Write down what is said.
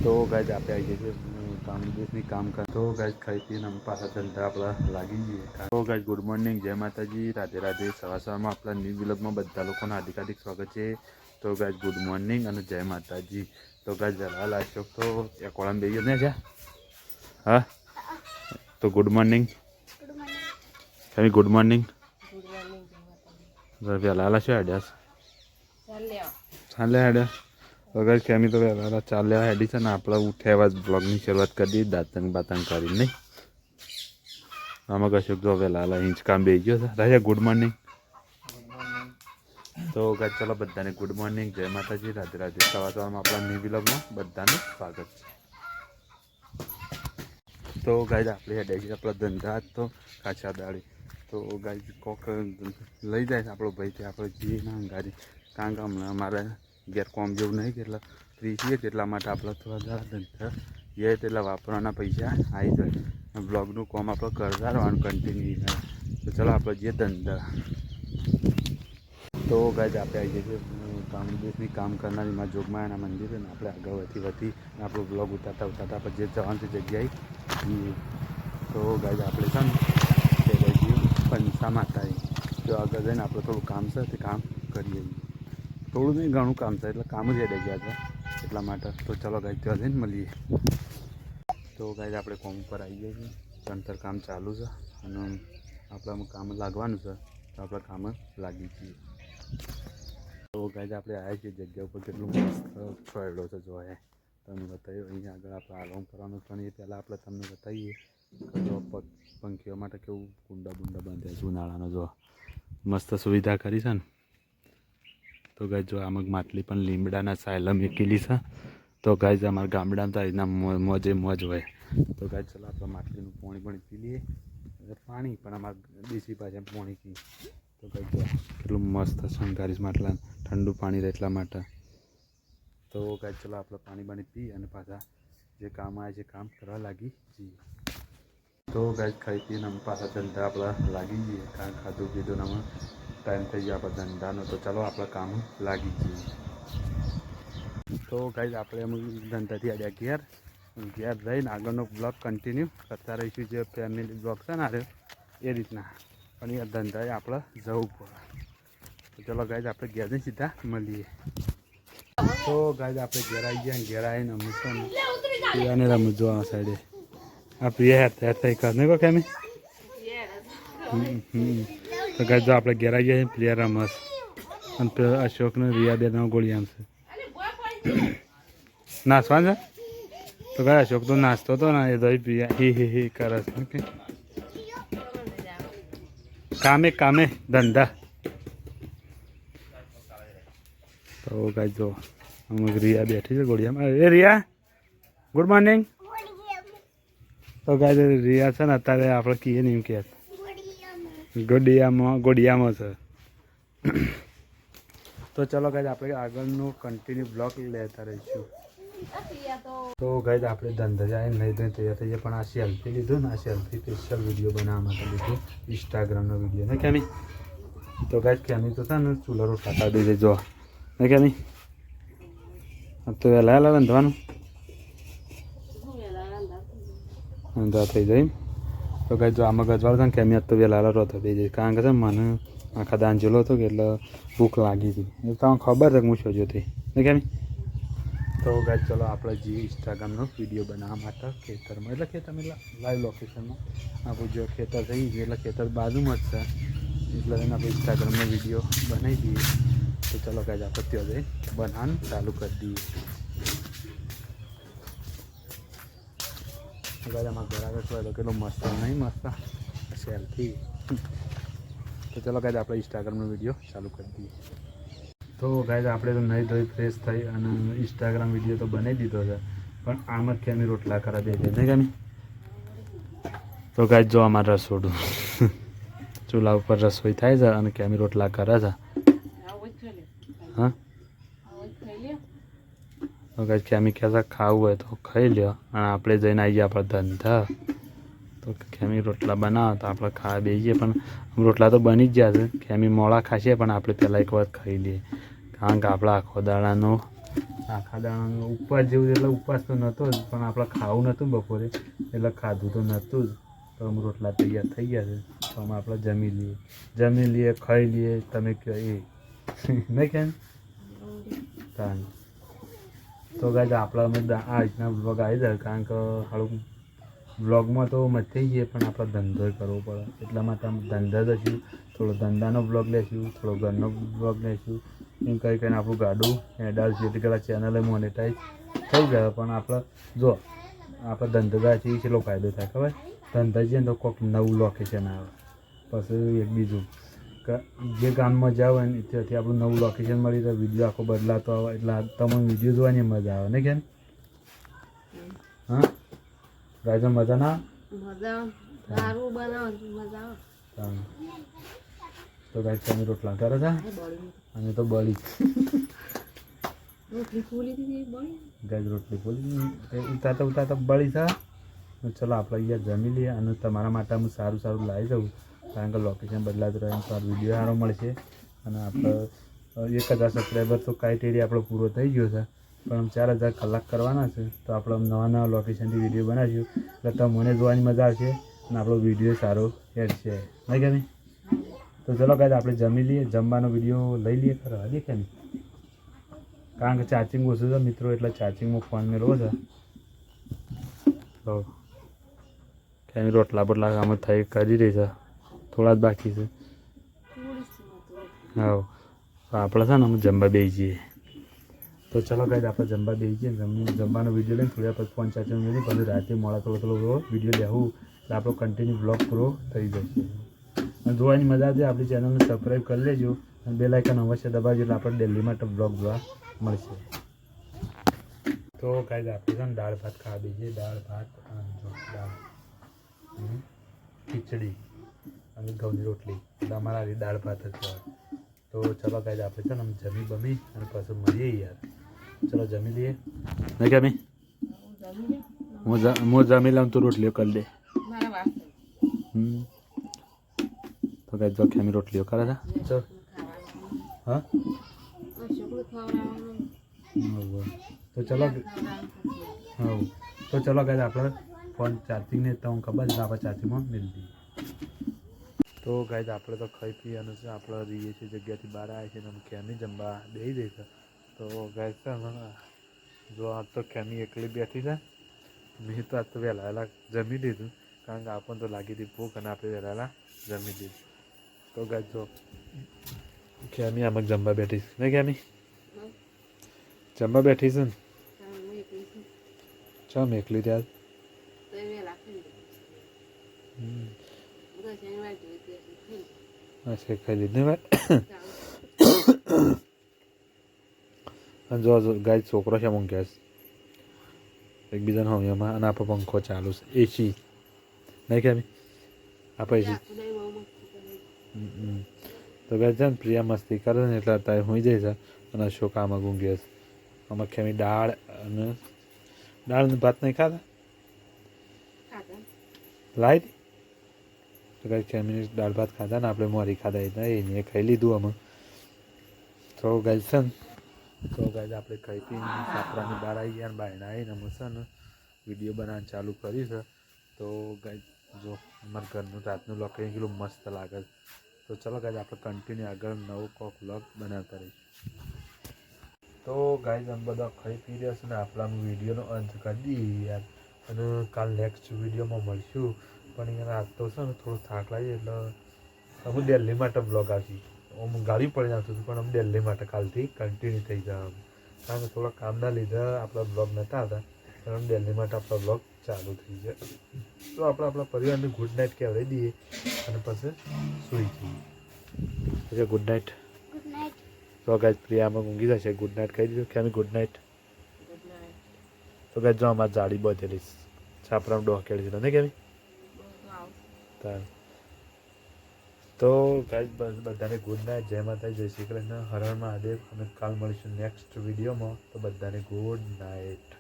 तो गाइज आप आई गए काम દિવસની કામ કર તો ગાઈઝ ખાઈ પીને અમે પાછા ધંધા આપણા લાગી જઈએ તો ગાઈઝ ગુડ મોર્નિંગ જય માતાજી રાધે રાધે સવારમાં આપણા ન્યૂ વ્લોગમાં બધા લોકોને હાર્દિક હાર્દિક સ્વાગત છે તો ગાઈઝ ગુડ મોર્નિંગ અને જય માતાજી તો ગાઈઝ વહેલા લાગ્યો તો એકોળામાં બેસી ને છે હા તો ગુડ મોર્નિંગ કમી ગુડ મોર્નિંગ વહેલા લાશો હેડ્યા ચાલે હેડ્યા વગર કેમી તો વહેલા ચાલ્યા હેડી છે ને આપણે ઉઠ્યા બ્લોગની શરૂઆત કરી દીધી દાંતંગ બાતંગ કરી નહીં આમાં કશું જો વહેલા હિંચકામ બેસી ગયો છે રાજા ગુડ મોર્નિંગ તો ગાઈઝ ચલો બધાને ગુડ મોર્નિંગ જય માતાજી રાધે રાધે સવારમાં આપણા ન્યૂ વ્લોગમાં બધાનું સ્વાગત છે તો ગાઈઝ આપણે હેડ્યા છીએ આપણા ધંધા તો કાચા દાળી તો ગાઈઝ કોક લઈ જાય છે આપણો ભાઈ તે આપણે જઈએ ના અંગારી કારણ કે હમણાં અમારે ઘેર કોમ જેવું નહીં કે એટલે ફ્રી છીએ તેટલા માટે આપણે થોડા ધંધા જઈએ તેટલા વાપરવાના પૈસા આવી જાય બ્લોગનું કોમ આપણે કરતા રહેવાનું કન્ટિન્યુ તો ચાલો આપણે જઈએ ધંધા તો ગાઈઝ આપણે આવી જઈએ કામ દિવસની કામ કરનારી માં જોગમાયાના મંદિરે ને આપણે આગળ વધી આપણો બ્લોગ ઉતારતા આપણે જે જવાનું છે જગ્યાએ જઈએ તો ગાઈઝ આપણે છે ને તે જઈએ પંચા માતાએ તો આગળ જઈને આપણે થોડું કામ છે તે કામ કરીએ થોડું નહીં ઘણું કામ છે એટલે કામ જ હેડે ગયા છે એટલા માટે તો ચલો ગાઈઝ ત્યાં જઈને મળીએ તો ગાઈઝ આપણે કોમ ઉપર આવી ગયા છીએ અંતર કામ ચાલુ છે અને આપણા કામ લાગવાનું છે તો આપણે કામ લાગી છીએ તો ગાઈઝ આપણે આવ્યા છીએ જગ્યા ઉપર કેટલું મસ્ત ફળો છે જોવાય તમને બતાવ્યું અહીંયા આગળ આપણે આરામ કરવાનું પણ એ પહેલાં આપણે તમને બતાવીએ પંખીઓ માટે કેવું કુંડા બુંડા બાંધ્યા છે ઉનાળાનો જો મસ્ત સુવિધા કરી છે ને તો ગાઈઝ જો આમાં માટલી પણ લીમડાના સાયલા મૂકેલી છે તો ગાઈઝ અમારા ગામડામાં તો અહીંના મોજે મોજ હોય તો ગાઈઝ ચલો આપણે માટલીનું પાણી પી લઈએ પાણી પણ અમારા દેશી ભાષામાં પાણી પી તો ગાઈઝ જો કેટલું મસ્ત શણગારીશ માટલા ઠંડુ પાણી રહે એટલા માટે તો ગાઈઝ ચલો આપણે પાણી પી અને પાછા જે કામ આવે છે કામ કરવા લાગી જઈએ તો ગાઈઝ ખાઈ પીને અમે પાછા ધંધા આપણા લાગી જઈએ કારણ ખાધું પીધું ને ટાઈમ થઈ ગયો આપણા ધંધાનો તો ચાલો આપણા કામ લાગી જઈએ તો ગાઈઝ આપણે અમે ધંધાથી આવ્યા ઘેર રહીને આગળનો બ્લોગ કન્ટિન્યુ કરતા રહીશું જે ફેમિલી બ્લોગ છે ને એ રીતના પણ એ ધંધાએ આપણે જવું પડે તો ચાલો ગાઈઝ આપણે ઘેર જઈને સીધા મળીએ તો ગાઈઝ આપણે ઘેર આવી ગયા ઘેર આવીને અમે છે ને પ્રિયાને રમજો આ સાઈડે આ પ્રિયા હેર થઈ કરને કો કેમી તો ગાઈઝ જો આપણે ઘેર આવી ગયા પ્રિયા રમસ અને અશોકને રિયા બે ગોળી આમ છે નાચવા છે તો ગાય અશોક તો નાચતો હતો ને એ દઈ પ્રિયા હી કરે છે કામે ધંધા તો ગાય જો અમુક રિયા બેઠી છે ગોળિયામાં એ રિયા ગુડ મોર્નિંગ તો ગાય રિયા છે ને અત્યારે આપણે કહીએ ને એમ કે ગોડિયામાં છે તો ચલો ગાય આપણે આગળનું કન્ટિન્યુ બ્લોગ લેતા રહીશું તો ગાય આપણે ધંધા જાય નહીં તો તૈયાર થઈ જાય પણ આ સેલ્ફી લીધું ને આ સેલ્ફી સ્પેશિયલ વિડીયો બનાવવા માટે લીધું ઇન્સ્ટાગ્રામનો વિડીયો ને કેમી તો ગાય કેમી તો છે ને ચૂલો રોટલા દઈ દેજો ને કેમી તો વહેલા રાંધવાનું રાંધા થઈ જાય તો ગાય જો આમાં ગજવાળ છે ને કેમી તો વહેલા રોતો થઈ જાય કારણ કે છે મને આખા દાન જેલો હતો કે એટલે ભૂખ લાગી હતી એ તમને ખબર છે કે હું શોધ્યો હતી ને કેમી તો ગાય ચલો આપણે જે ઇન્સ્ટાગ્રામનો વિડીયો બનાવવા માટે ખેતરમાં એટલે ખેતરમાં લાઈવ લોકેશનમાં આપણું જો ખેતર થઈ ગયું એટલે ખેતર બાજુમાં જ છે એટલે એને આપણે ઇન્સ્ટાગ્રામનો વિડીયો બનાવી દઈએ તો ચલો ગાય આપણે ત્યાં જઈ બનાવવાનું ચાલુ કરી દઈએ ગાય આમાં ઘરાગર હોય તો કેટલો મસ્ત નહીં મસ્ત સેલ્ફી તો ચલો ગાય આપણે ઇન્સ્ટાગ્રામનો વિડીયો ચાલુ કરી દઈએ તો ગાય આપણે તો નહીં ધોઈ ફ્રેશ થઈ અને ઇન્સ્ટાગ્રામ વિડીયો તો બનાવી દીધો છે પણ આમ જ કેમી રોટલા કરા દે છે નહીં કેમી તો ગાય જો અમારે રસોડું ચૂલા ઉપર રસોઈ થાય છે અને કેમી રોટલા કરે છે હા તો ગાય કેમી કહેતા ખાવું હોય તો ખાઈ લ્યો અને આપણે જઈને આવીએ આપણા ધંધા તો કેમી રોટલા બનાવો તો આપણે ખાવા બેસીએ પણ રોટલા તો બની જ ગયા છે કેમી મોડા ખાશે પણ આપણે પહેલાં એક વાર ખાઈ લઈએ કારણ કે આપણા આખો દાડાનો આખા દાણા ઉપવાસ જેવું એટલે ઉપવાસ તો નહોતો જ પણ આપણે ખાવું નહોતું બપોરે એટલે ખાધું તો નહોતું જ. તો આમ રોટલા તૈયાર થઈ ગયા છે તો આમ આપણે જમી લઈએ ખાઈ લઈએ તમે કહો એ નહીં કેમ તાન. તો ગાય આપણે અમે આ રીતના બ્લોગ આવી જાય કારણ કે હાલું બ્લોગમાં તો મથી જઈએ પણ આપણે ધંધો કરવો પડે એટલા માટે આમ ધંધા જઈશું થોડો ધંધાનો બ્લોગ લઈશું થોડો ઘરનો બ્લોગ લઈશું એમ કંઈ કહીને આપણું ગાડું એડાલ જેથી પેલા ચેનલે મોનેટાઈઝ થઈ ગયો પણ આપણે જો આપણે ધંધો ગયા છીએ કેટલો ફાયદો થાય ખબર ધંધા જઈએ ને તો કોઈક નવું લોકેશન આવે પછી એક બીજું કે જે ગામમાં જાવ ને ત્યાંથી આપણું નવું લોકેશન મળી તો વિડીયો આખો બદલાતો આવે એટલે તમને વિડીયો જોવાની મજા આવે ને કેમ હા ગાય મજા ના તો ગાય તમે રોટલા કરે છે અને તો બળી ગાય રોટલી ફૂલી ઉતારતા બળી છે. ચલો આપણે અહીંયા જમી લઈએ અને તમારા માટે હું સારું સારું લાવી દઉં કારણ કે લોકેશન બદલાતું રહે તો વિડીયો સારો મળશે અને આપણે 1000 સબસ્ક્રાઈબર તો ક્રાઇટેરિયા આપણો પૂરો થઈ ગયો છે પણ 4000 કલાક કરવાના છે તો આપણે નવા લોકેશનથી વિડીયો બનાવીશું એટલે તમને જોવાની મજા આવશે અને આપણો વિડીયો સારો એડ છે નહીં કે નહીં. તો ચલો ગાય આપણે જમી લઈએ જમવાનો વિડીયો લઈ લઈએ કરવા દે કે નહીં કારણ કે ચાર્જિંગ ઓછું છે મિત્રો એટલે ચાર્જિંગમાં ફોન મેળવો છે. તો કેમ રોટલા બોટલા કામ થઈ કરી રહી છે થોડા જ બાકી છે. હા આપણે છે ને અમે જમવા બેસી જઈએ તો ચલો ગાય આપણે જમવા બેસી જઈએ જમવાનો વિડીયો લઈને થોડી પછી ફોન ચાર્જિંગ લઈને પછી રાતે મોડા થોડો વિડીયો લેવું એટલે આપણો કન્ટિન્યુ બ્લોગ પૂરો થઈ જશે અને જોવાની મજા આવશે. આપણી ચેનલને સબસ્ક્રાઈબ કરી લેજો અને બેલ આઇકન અવશ્ય દબાવજો એટલે આપણે ડેલી માટે બ્લોગ જોવા મળશે. તો ગાય આપણે છે ને દાળ ભાત ખાવા દઈએ દાળ ભાત દાળ ખીચડી અને ઘઉંની રોટલી એટલે અમારા દાળ ભાત જ કહેવાય. તો ચલો ગાય આપણે છે ને જમી બમી અને પાછું મળીએ યાર. ચલો જમી લઈએ નહીં કે હું જમી લઉં તું રોટલીઓ કરી દે. તો ગાય જો ખેમી રોટલીઓ કરે છે ચલ હા તો ચલો હા તો ચલો ગાય આપણે ફોન ચાર્જિંગને તો હું ખબર છે આપણે ચાર્જિંગમાં મેળવી દઈએ. તો ગાય આપણે તો ખાઈ પીવાનું છે આપણે રહીએ છીએ જગ્યાથી બહાર આવે છે અને ખેમી જમવા બેસી દે છે. તો ગાય છે જો આજ તો ખેમી એકલી બેઠી છે મેં તો આજ તો વહેલા જમી લીધું કારણ કે આપણને તો લાગી હતી ભૂખ અને આપણે વહેલા જમી લીધું. તો ગાય જો ખેમી આમાં જમવા બેઠી છે નહીં ખેમી જમવા બેઠી છે ને ચમ એકલી ત્યાં અચ્છા ખાઈ લીધું ને ભાઈ જો ગાય છોકરો છે મૂક્યા છે એકબીજાને હમીમાં અને આપણે પંખો ચાલુ છે એસી નહીં કે આપણે એસી તો ગાય છે ને પ્રિયા મસ્તી કરે ને એટલે અત્યારે હોઈ જાય છે અને અશોક આમાં ગુંગ્યા છે. આમાં ખેમી દાળ અને ભાત નહીં ખાતા લાવી હતી તો ગાય ખેમી દાળ ભાત ખાતા ને આપણે મોરી ખાતા એને ખાઈ લીધું અમે. તો ગાય છે ને તો ગાય આપણે ખાઈ પીને સાપરાની બહાર આવી ગયા બહારના આવીને અમે છે ને વિડીયો બનાવવાનું ચાલુ કર્યું છે. તો ગાય જો અમારા ઘરનું રાતનું લોકેશન કેટલું મસ્ત લાગે છે. તો ચલો ગાય આપણે કન્ટિન્યુ આગળ નવો કોક વ્લોગ બનાવતા રહીશું. તો ગાય અમે બધા ખાઈ પી રહ્યા છે ને આપણા વિડીયોનો અંત કરી દઈએ યાર અને કાલ નેક્સ્ટ વિડીયોમાં મળશું પણ યાર આજ તો છે ને થોડો થાક લાગી એટલે અમે દિલ્હી માટે બ્લોગ આપી હું ગાડી પડી આવતું હતું પણ અમે દિલ્હી માટે કાલથી કન્ટિન્યુ થઈ જવા કારણ કે થોડા કામના લીધે આપણા બ્લોગ નહોતા હતા પણ અમે દિલ્હી માટે આપણા બ્લોગ ચાલુ થઈ જાય. તો આપણે આપણા પરિવારને ગુડ નાઇટ કહેવાય દઈએ અને પછી સૂઈ જઈએ. Good night. તો ગાય પ્રિયામાં ઊંઘી જશે ગુડ નાઇટ કહી દીધું કે અમે ગુડ નાઇટ. તો ગાય જો અમારે જાડી બધેલી છાપરામાં ડોહ કેળી છે ને કેવી તો ગાય બધાને ગુડ નાઇટ જય માતા જય શ્રી કૃષ્ણ હર હર મહાદેવ અને કાલ મળીશું નેક્સ્ટ વિડીયોમાં. તો બધાને ગુડ નાઇટ.